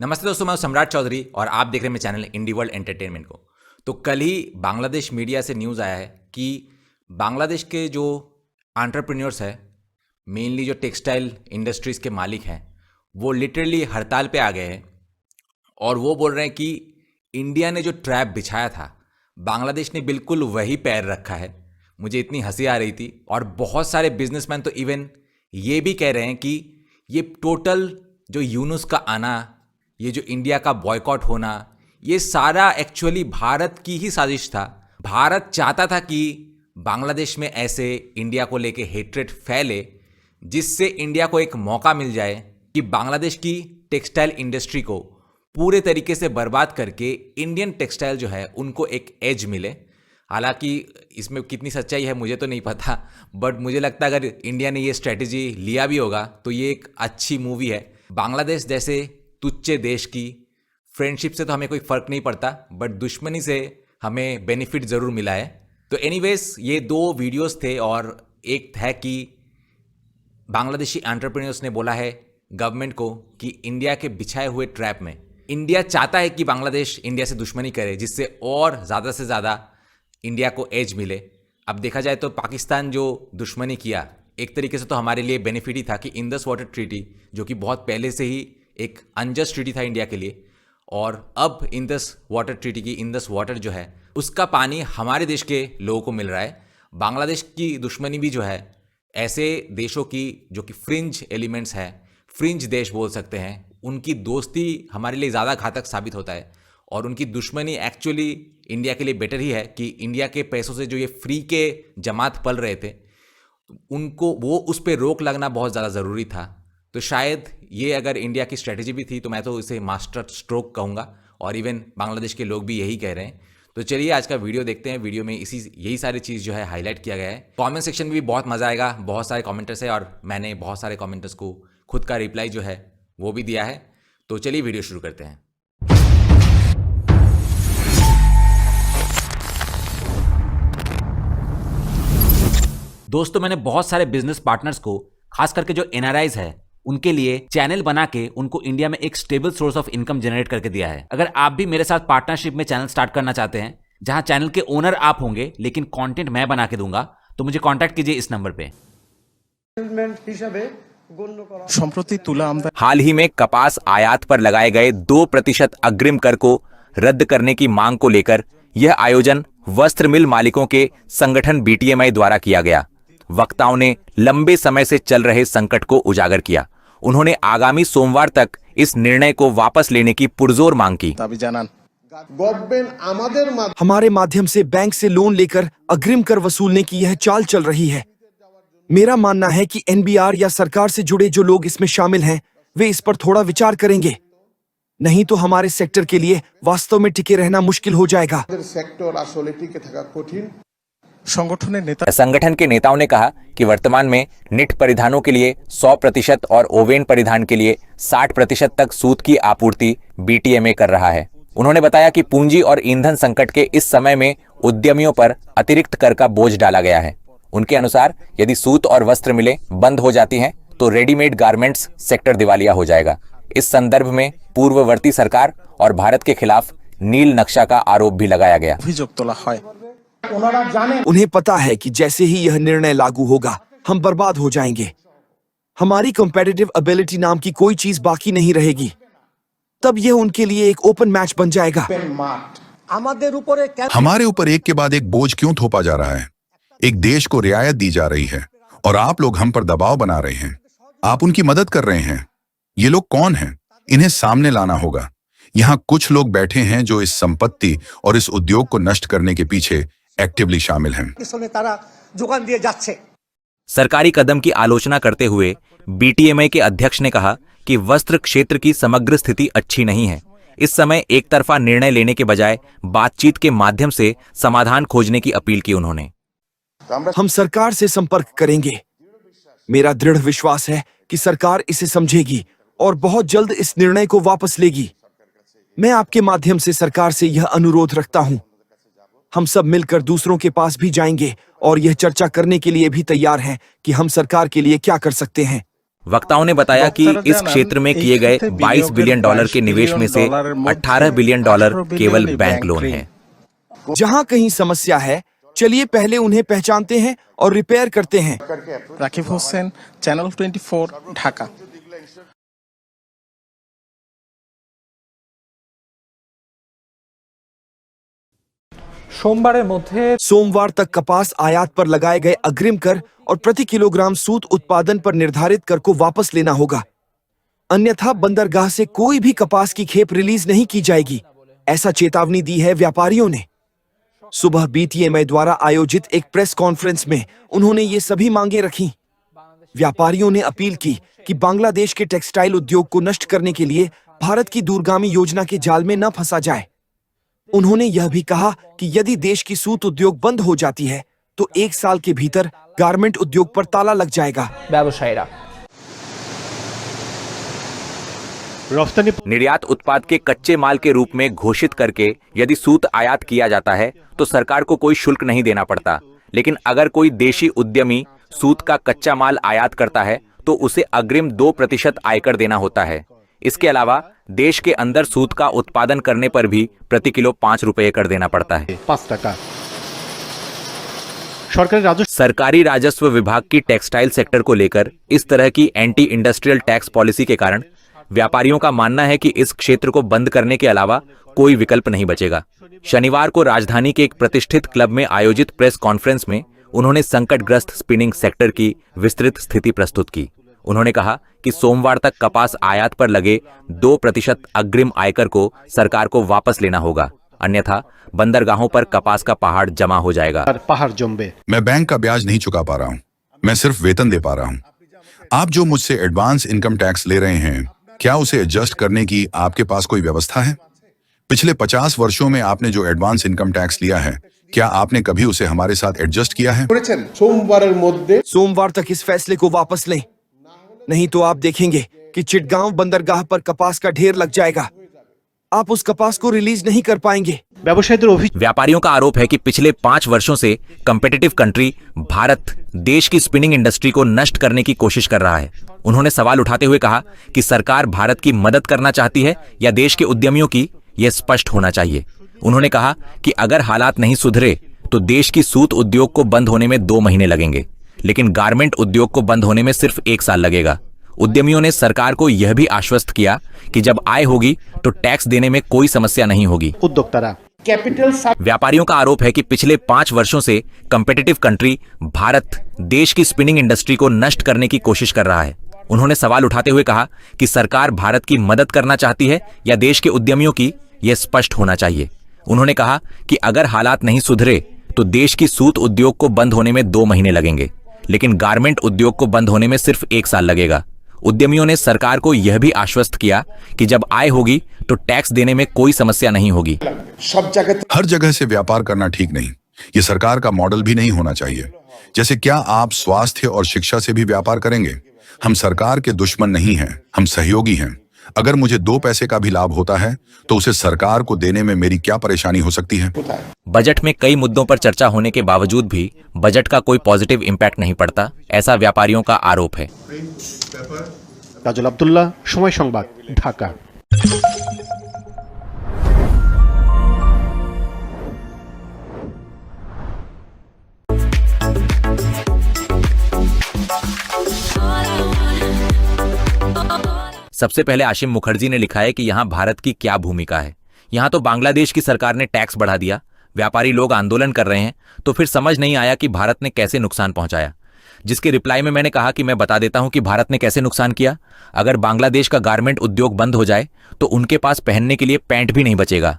नमस्ते दोस्तों, मैं सम्राट चौधरी और आप देख रहे हैं मेरे चैनल इंडी वर्ल्ड एंटरटेनमेंट को। तो कल ही बांग्लादेश मीडिया से न्यूज़ आया है कि बांग्लादेश के जो एंटरप्रेन्योर्स हैं, मेनली जो टेक्सटाइल इंडस्ट्रीज़ के मालिक हैं, वो लिटरली हड़ताल पे आ गए हैं और वो बोल रहे हैं कि इंडिया ने जो ट्रैप बिछाया था, बांग्लादेश ने बिल्कुल वही पैर रखा है। मुझे इतनी हंसी आ रही थी और बहुत सारे बिजनेसमैन तो इवन ये भी कह रहे हैं कि ये टोटल जो यूनुस का आना, ये जो इंडिया का बॉयकॉट होना, ये सारा एक्चुअली भारत की ही साजिश था। भारत चाहता था कि बांग्लादेश में ऐसे इंडिया को लेके हेट्रेड फैले, जिससे इंडिया को एक मौका मिल जाए कि बांग्लादेश की टेक्सटाइल इंडस्ट्री को पूरे तरीके से बर्बाद करके इंडियन टेक्सटाइल जो है उनको एक एज मिले। हालांकि इसमें कितनी सच्चाई है मुझे तो नहीं पता, बट मुझे लगता है अगर इंडिया ने ये स्ट्रेटेजी लिया भी होगा तो ये एक अच्छी मूवी है। बांग्लादेश जैसे तुच्छ देश की फ्रेंडशिप से तो हमें कोई फ़र्क नहीं पड़ता, बट दुश्मनी से हमें बेनिफिट ज़रूर मिला है। तो एनीवेज, ये दो वीडियोस थे और एक है कि बांग्लादेशी एंटरप्रेन्योर्स ने बोला है गवर्नमेंट को कि इंडिया के बिछाए हुए ट्रैप में इंडिया चाहता है कि बांग्लादेश इंडिया से दुश्मनी करे, जिससे और ज़्यादा से ज़्यादा इंडिया को एज मिले। अब देखा जाए तो पाकिस्तान जो दुश्मनी किया, एक तरीके से तो हमारे लिए बेनिफिट ही था कि इंडस वाटर ट्रीटी, जो कि बहुत पहले से ही एक अनजस्ट ट्रीटी था इंडिया के लिए, और अब इंडस वाटर ट्रीटी की इंडस वाटर जो है उसका पानी हमारे देश के लोगों को मिल रहा है। बांग्लादेश की दुश्मनी भी जो है ऐसे देशों की जो कि फ्रिंज एलिमेंट्स हैं, फ्रिंज देश बोल सकते हैं, उनकी दोस्ती हमारे लिए ज़्यादा घातक साबित होता है। और उनकी दुश्मनी एक्चुअली इंडिया के लिए बेटर ही है कि इंडिया के पैसों से जो ये फ्री के जमात पल रहे थे, उनको वो उस पर रोक लगना बहुत ज़्यादा ज़रूरी था। तो शायद ये अगर इंडिया की स्ट्रेटजी भी थी तो मैं तो इसे मास्टर स्ट्रोक कहूँगा, और इवन बांग्लादेश के लोग भी यही कह रहे हैं। तो चलिए आज का वीडियो देखते हैं। वीडियो में यही सारी चीज़ जो है हाईलाइट किया गया है। कमेंट सेक्शन में भी बहुत मज़ा आएगा, बहुत सारे कमेंटर्स हैं और मैंने बहुत सारे कमेंटर्स को खुद का रिप्लाई जो है वो भी दिया है। तो चलिए वीडियो शुरू करते हैं। दोस्तों, मैंने बहुत सारे बिजनेस पार्टनर्स को, खास करके जो एनआरआईज है, उनके लिए चैनल बना के उनको इंडिया में एक stable source of income generate करके दिया है। अगर आप भी मेरे साथ पार्टनरशिप में चैनल स्टार्ट करना चाहते हैं, जहां चैनल के ओनर आप होंगे लेकिन कंटेंट मैं बना के दूंगा, तो मुझे कांटेक्ट कीजिए इस नंबर पे। हाल ही में कपास आयात पर लगाए गए 2% अग्रिम कर को रद्द करने की मांग को लेकर यह आयोजन वस्त्र मिल मालिकों के संगठन बीटीएमआई द्वारा किया गया। वक्ताओं ने लंबे समय से चल रहे संकट को उजागर किया। उन्होंने आगामी सोमवार तक इस निर्णय को वापस लेने की पुरजोर मांग की। हमारे माध्यम से बैंक से लोन लेकर अग्रिम कर वसूलने की यह चाल चल रही है। मेरा मानना है कि एनबीआर या सरकार से जुड़े जो लोग इसमें शामिल हैं, वे इस पर थोड़ा विचार करेंगे, नहीं तो हमारे सेक्टर के लिए वास्तव में टिके रहना मुश्किल हो जाएगा। संगठन के नेताओं ने कहा कि वर्तमान में निट परिधानों के लिए 100% और ओवेन परिधान के लिए 60% तक सूत की आपूर्ति बीटीएमए कर रहा है। उन्होंने बताया कि पूंजी और ईंधन संकट के इस समय में उद्यमियों पर अतिरिक्त कर का बोझ डाला गया है। उनके अनुसार यदि सूत और वस्त्र मिलें बंद हो जाती हैं तो रेडीमेड गारमेंट्स सेक्टर दिवालिया हो जाएगा। इस संदर्भ में पूर्ववर्ती सरकार और भारत के खिलाफ नील नक्शा का आरोप भी लगाया गया। उन्हें पता है कि जैसे ही यह निर्णय लागू होगा हम बर्बाद हो जाएंगे। हमारी कॉम्पिटिटिव एबिलिटी नाम की कोई चीज बाकी नहीं रहेगी। तब यह उनके लिए एक ओपन मैच बन जाएगा। हमारे ऊपर एक के बाद एक बोझ क्यों थोपा जा रहा है? एक देश को रियायत दी जा रही है और आप लोग हम पर दबाव बना रहे हैं। आप उनकी मदद कर रहे हैं। ये लोग कौन हैं? इन्हें सामने लाना होगा। यहाँ कुछ लोग बैठे हैं जो इस संपत्ति और इस उद्योग को नष्ट करने के पीछे एक्टिवली शामिल हैं। सरकारी कदम की आलोचना करते हुए बीटीएमआई के अध्यक्ष ने कहा कि वस्त्र क्षेत्र की समग्र स्थिति अच्छी नहीं है। इस समय एक तरफा निर्णय लेने के बजाय बातचीत के माध्यम से समाधान खोजने की अपील की उन्होंने। हम सरकार से संपर्क करेंगे। मेरा दृढ़ विश्वास है कि सरकार इसे समझेगी और बहुत जल्द इस निर्णय को वापस लेगी। मैं आपके माध्यम से सरकार से यह अनुरोध रखता हूं। हम सब मिलकर दूसरों के पास भी जाएंगे और यह चर्चा करने के लिए भी तैयार हैं कि हम सरकार के लिए क्या कर सकते हैं। वक्ताओं ने बताया कि इस क्षेत्र में किए गए 22 बिलियन डॉलर के निवेश में से 18 बिलियन डॉलर केवल बैंक लोन है। जहां कहीं समस्या है, चलिए पहले उन्हें पहचानते हैं और रिपेयर करते हैं। রাকিব হোসেন, চ্যানেল 24, ঢাকা। সোমবারের মধ্যে सोमवार तक कपास आयात पर लगाए गए अग्रिम कर और प्रति किलोग्राम सूत उत्पादन पर निर्धारित कर को वापस लेना होगा, अन्यथा बंदरगाह से कोई भी कपास की खेप रिलीज नहीं की जाएगी, ऐसा चेतावनी दी है व्यापारियों ने। सुबह बीटीएमआई द्वारा आयोजित एक प्रेस कॉन्फ्रेंस में उन्होंने ये सभी मांगे रखी। व्यापारियों ने अपील की कि बांग्लादेश के टेक्सटाइल उद्योग को नष्ट करने के लिए भारत की दूरगामी योजना के जाल में न फंसा जाए। उन्होंने यह भी कहा कि यदि देश की सूत उद्योग बंद हो जाती है तो 1 साल के भीतर गारमेंट उद्योग पर ताला लग जाएगा। ব্যবসায়ীরা निर्यात उत्पाद के कच्चे माल के रूप में घोषित करके यदि सूत आयात किया जाता है तो सरकार को कोई शुल्क नहीं देना पड़ता, लेकिन अगर कोई देशी उद्यमी सूत का कच्चा माल आयात करता है तो उसे अग्रिम 2% आयकर देना होता है। इसके अलावा देश के अंदर सूत का उत्पादन करने पर भी प्रति किलो 5 रुपये कर देना पड़ता है। 5 টাকা। सरकारी राजस्व विभाग की टेक्सटाइल सेक्टर को लेकर इस तरह की एंटी इंडस्ट्रियल टैक्स पॉलिसी के कारण व्यापारियों का मानना है कि इस क्षेत्र को बंद करने के अलावा कोई विकल्प नहीं बचेगा। शनिवार को राजधानी के एक प्रतिष्ठित क्लब में आयोजित प्रेस कॉन्फ्रेंस में उन्होंने संकटग्रस्त स्पिनिंग सेक्टर की विस्तृत स्थिति प्रस्तुत की। उन्होंने कहा कि सोमवार तक कपास आयात पर लगे 2% अग्रिम आयकर को सरकार को वापस लेना होगा, अन्यथा बंदरगाहों पर कपास का पहाड़ जमा हो जाएगा। পাহাড় জমবে। मैं बैंक का ब्याज नहीं चुका पा रहा हूँ, मैं सिर्फ वेतन दे पा रहा हूँ। आप जो मुझसे एडवांस इनकम टैक्स ले रहे हैं, क्या उसे एडजस्ट करने की आपके पास कोई व्यवस्था है? पिछले 50 वर्षों में आपने जो एडवांस इनकम टैक्स लिया है, क्या आपने कभी उसे हमारे साथ एडजस्ट किया है? सोमवार तक इस फैसले को वापस लें, नहीं तो आप देखेंगे कि चिटगांव बंदरगाह पर कपास का ढेर लग जाएगा। आप उस कपास को रिलीज नहीं कर पाएंगे। ব্যবসায়ীদের অভিযোগ, व्यापारियों का आरोप है कि पिछले 5 वर्षों से कंपेटिटिव कंट्री भारत देश की स्पिनिंग इंडस्ट्री को नष्ट करने की कोशिश कर रहा है। उन्होंने सवाल उठाते हुए कहा कि सरकार भारत की मदद करना चाहती है या देश के उद्यमियों की, यह स्पष्ट होना चाहिए। उन्होंने कहा कि अगर हालात नहीं सुधरे तो देश की सूत उद्योग को बंद होने में 2 महीने लगेंगे, लेकिन गारमेंट उद्योग को बंद होने में सिर्फ 1 साल लगेगा। उद्यमियों ने सरकार को यह भी आश्वस्त किया कि जब आय होगी तो टैक्स देने में कोई समस्या नहीं होगी। উদ্যোক্তারা व्यापारियों का आरोप है कि पिछले 5 वर्षों से कंपेटिटिव कंट्री भारत देश की स्पिनिंग इंडस्ट्री को नष्ट करने की कोशिश कर रहा है। उन्होंने सवाल उठाते हुए कहा कि सरकार भारत की मदद करना चाहती है या देश के उद्यमियों की, यह स्पष्ट होना चाहिए। उन्होंने कहा कि अगर हालात नहीं सुधरे तो देश की सूत उद्योग को बंद होने में 2 महीने लगेंगे, लेकिन गारमेंट उद्योग को बंद होने में सिर्फ 1 साल लगेगा। उद्यमियों ने सरकार को यह भी आश्वस्त किया कि जब आय होगी तो टैक्स देने में कोई समस्या नहीं होगी। हर जगह से व्यापार करना ठीक नहीं, ये सरकार का मॉडल भी नहीं होना चाहिए। जैसे क्या आप स्वास्थ्य और शिक्षा से भी व्यापार करेंगे? हम सरकार के दुश्मन नहीं हैं, हम सहयोगी हैं। अगर मुझे 2 पैसे का भी लाभ होता है तो उसे सरकार को देने में मेरी क्या परेशानी हो सकती है? बजट में कई मुद्दों पर चर्चा होने के बावजूद भी बजट का कोई पॉजिटिव इम्पैक्ट नहीं पड़ता, ऐसा व्यापारियों का आरोप है। কাজল আব্দুল্লাহ, সময় সংবাদ, ঢাকা। सबसे पहले आशिम मुखर्जी ने लिखा है कि यहाँ भारत की क्या भूमिका है। यहाँ तो बांग्लादेश की सरकार ने टैक्स बढ़ा दिया, व्यापारी लोग आंदोलन कर रहे हैं, तो फिर समझ नहीं आया कि भारत ने कैसे नुकसान पहुंचाया। जिसके रिप्लाई में मैंने कहा कि मैं बता देता हूं कि भारत ने कैसे नुकसान किया। अगर बांग्लादेश का गारमेंट उद्योग बंद हो जाए तो उनके पास पहनने के लिए पैंट भी नहीं बचेगा,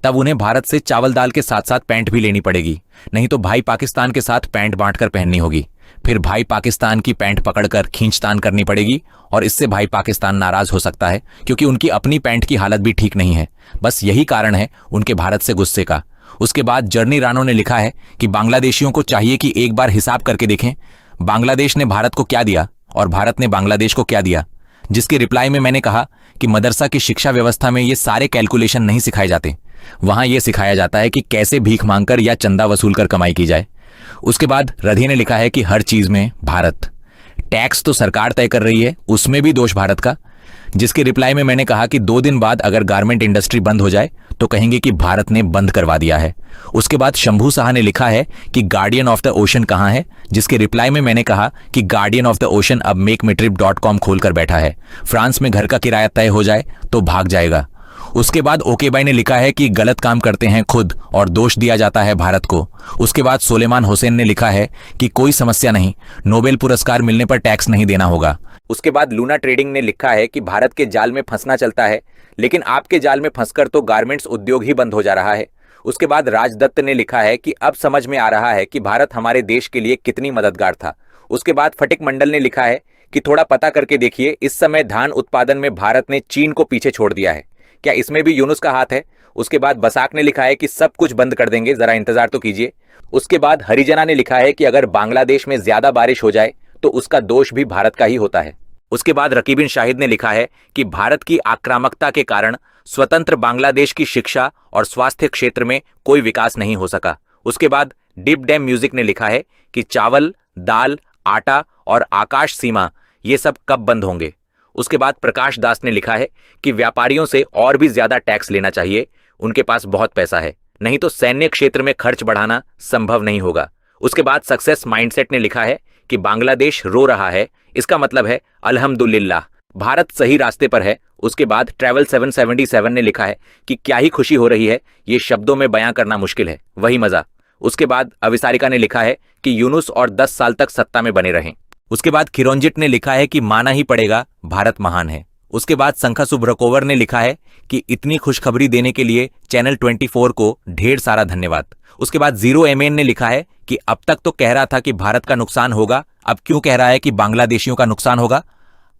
तब उन्हें भारत से चावल दाल के साथ साथ पैंट भी लेनी पड़ेगी, नहीं तो भाई पाकिस्तान के साथ पैंट बांटकर पहननी होगी। फिर भाई पाकिस्तान की पैंट पकड़कर खींचतान करनी पड़ेगी और इससे भाई पाकिस्तान नाराज हो सकता है क्योंकि उनकी अपनी पैंट की हालत भी ठीक नहीं है। बस यही कारण है उनके भारत से गुस्से का। उसके बाद जर्नी रानो ने लिखा है कि बांग्लादेशियों को चाहिए कि एक बार हिसाब करके देखें बांग्लादेश ने भारत को क्या दिया और भारत ने बांग्लादेश को क्या दिया। जिसके रिप्लाई में मैंने कहा कि मदरसा की शिक्षा व्यवस्था में ये सारे कैलकुलेशन नहीं सिखाए जाते, वहां यह सिखाया जाता है कि कैसे भीख मांगकर या चंदा वसूल कर कमाई की जाए। उसके बाद रधि ने लिखा है कि हर चीज में भारत, टैक्स तो सरकार तय कर रही है, उसमें भी दोष भारत का। जिसके रिप्लाई में मैंने कहा कि 2 दिन बाद अगर गारमेंट इंडस्ट्री बंद हो जाए तो कहेंगे कि भारत ने बंद करवा दिया है। उसके बाद शंभू साहा ने लिखा है कि गार्डियन ऑफ द ओशन कहां है, जिसके रिप्लाई में मैंने कहा कि गार्डियन ऑफ द ओशन अब makemetrip.com खोलकर बैठा है, फ्रांस में घर का किराया तय हो जाए तो भाग जाएगा। उसके बाद ओके भाई ने लिखा है कि गलत काम करते हैं खुद और दोष दिया जाता है भारत को। उसके बाद सुलेमान हुसैन ने लिखा है कि कोई समस्या नहीं, नोबेल पुरस्कार मिलने पर टैक्स नहीं देना होगा। उसके बाद लूना ट्रेडिंग ने लिखा है कि भारत के जाल में फंसना चलता है, लेकिन आपके जाल में फंसकर तो गारमेंट्स उद्योग ही बंद हो जा रहा है। उसके बाद राजदत्त ने लिखा है कि अब समझ में आ रहा है कि भारत हमारे देश के लिए कितनी मददगार था। उसके बाद फटिक मंडल ने लिखा है कि थोड़ा पता करके देखिए, इस समय धान उत्पादन में भारत ने चीन को पीछे छोड़ दिया है, क्या इसमें भी यूनुस का हाथ है? उसके बाद बसाक ने लिखा है कि सब कुछ बंद कर देंगे, जरा इंतजार तो कीजिए। उसके बाद हरिजना ने लिखा है कि अगर बांग्लादेश में ज्यादा बारिश हो जाए तो उसका दोष भी भारत का ही होता है। उसके बाद रकीबिन शाहिद ने लिखा है कि भारत की आक्रामकता के कारण स्वतंत्र बांग्लादेश की शिक्षा और स्वास्थ्य क्षेत्र में कोई विकास नहीं हो सका। उसके बाद डिप डैम म्यूजिक ने लिखा है कि चावल, दाल, आटा और आकाश सीमा ये सब कब बंद होंगे। उसके बाद प्रकाश दास ने लिखा है कि व्यापारियों से और भी ज्यादा टैक्स लेना चाहिए, उनके पास बहुत पैसा है, नहीं तो सैन्य क्षेत्र में खर्च बढ़ाना संभव नहीं होगा। उसके बाद सक्सेस माइंडसेट ने लिखा है कि बांग्लादेश रो रहा है, इसका मतलब है अल्हम्दुलिल्लाह भारत सही रास्ते पर है। उसके बाद ट्रैवल 777 ने लिखा है कि क्या ही खुशी हो रही है, ये शब्दों में बयां करना मुश्किल है, वही मजा। उसके बाद अविसारिका ने लिखा है कि यूनुस और 10 साल तक सत्ता में बने रहें। उसके बाद खिरोंजिट ने लिखा है कि माना ही पड़ेगा, भारत महान है। उसके बाद संखा सुब्रकोवर ने लिखा है कि इतनी खुशखबरी देने के लिए चैनल 24 को ढेर सारा धन्यवाद। उसके बाद जीरो एमएन ने लिखा है कि अब तक तो कह रहा था कि भारत का नुकसान होगा, अब क्यों कह रहा है कि बांग्लादेशियों का नुकसान होगा?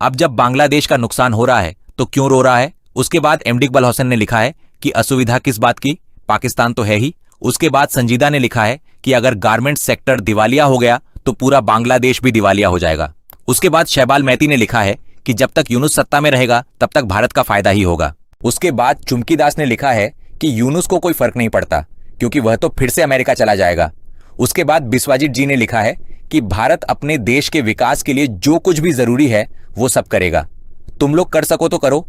अब जब बांग्लादेश का नुकसान हो रहा है तो क्यों रो रहा है? उसके बाद एमडी इकबाल हुसैन ने लिखा है कि असुविधा किस बात की, पाकिस्तान तो है ही। उसके बाद संजीदा ने लिखा है कि अगर गारमेंट सेक्टर दिवालिया हो गया तो पूरा बांग्लादेश भी दिवालिया हो जाएगा। उसके बाद शहबाल मैती ने लिखा है कि जब तक यूनुस सत्ता में रहेगा तब तक भारत का फायदा ही होगा। उसके बाद चुमकी दास ने लिखा है कि यूनुस को कोई फर्क नहीं पड़ता क्योंकि वह तो फिर से अमेरिका चला जाएगा। उसके बाद बिस्वाजीत जी ने लिखा है कि भारत अपने देश के विकास के लिए जो कुछ भी जरूरी है वो सब करेगा, तुम लोग कर सको तो करो।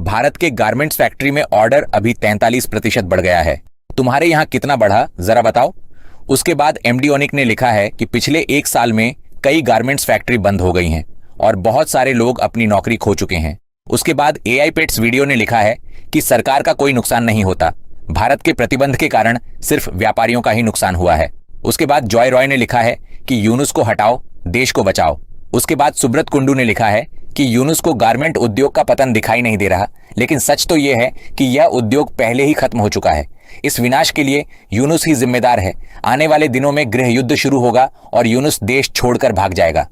भारत के गारमेंट्स फैक्ट्री में ऑर्डर अभी 43% बढ़ गया है, तुम्हारे यहां कितना बढ़ा जरा बताओ। उसके बाद एमडी ओनिक ने लिखा है कि पिछले 1 साल में कई गारमेंट्स फैक्ट्री बंद हो गई हैं और बहुत सारे लोग अपनी नौकरी खो चुके हैं। उसके बाद एआई पेट्स वीडियो ने लिखा है कि सरकार का कोई नुकसान नहीं होता, भारत के प्रतिबंध के कारण सिर्फ व्यापारियों का ही नुकसान हुआ है। उसके बाद जॉय रॉय ने लिखा है कि यूनुस को हटाओ, देश को बचाओ। उसके बाद सुब्रत कुंडू ने लिखा है कि यूनुस को गारमेंट उद्योग का पतन दिखाई नहीं दे रहा, लेकिन सच तो यह है कि यह उद्योग पहले ही खत्म हो चुका है। इस विनाश के लिए यूनुस ही जिम्मेदार है। आने वाले दिनों में गृह युद्ध शुरू होगा और यूनुस देश छोड़कर भाग जाएगा।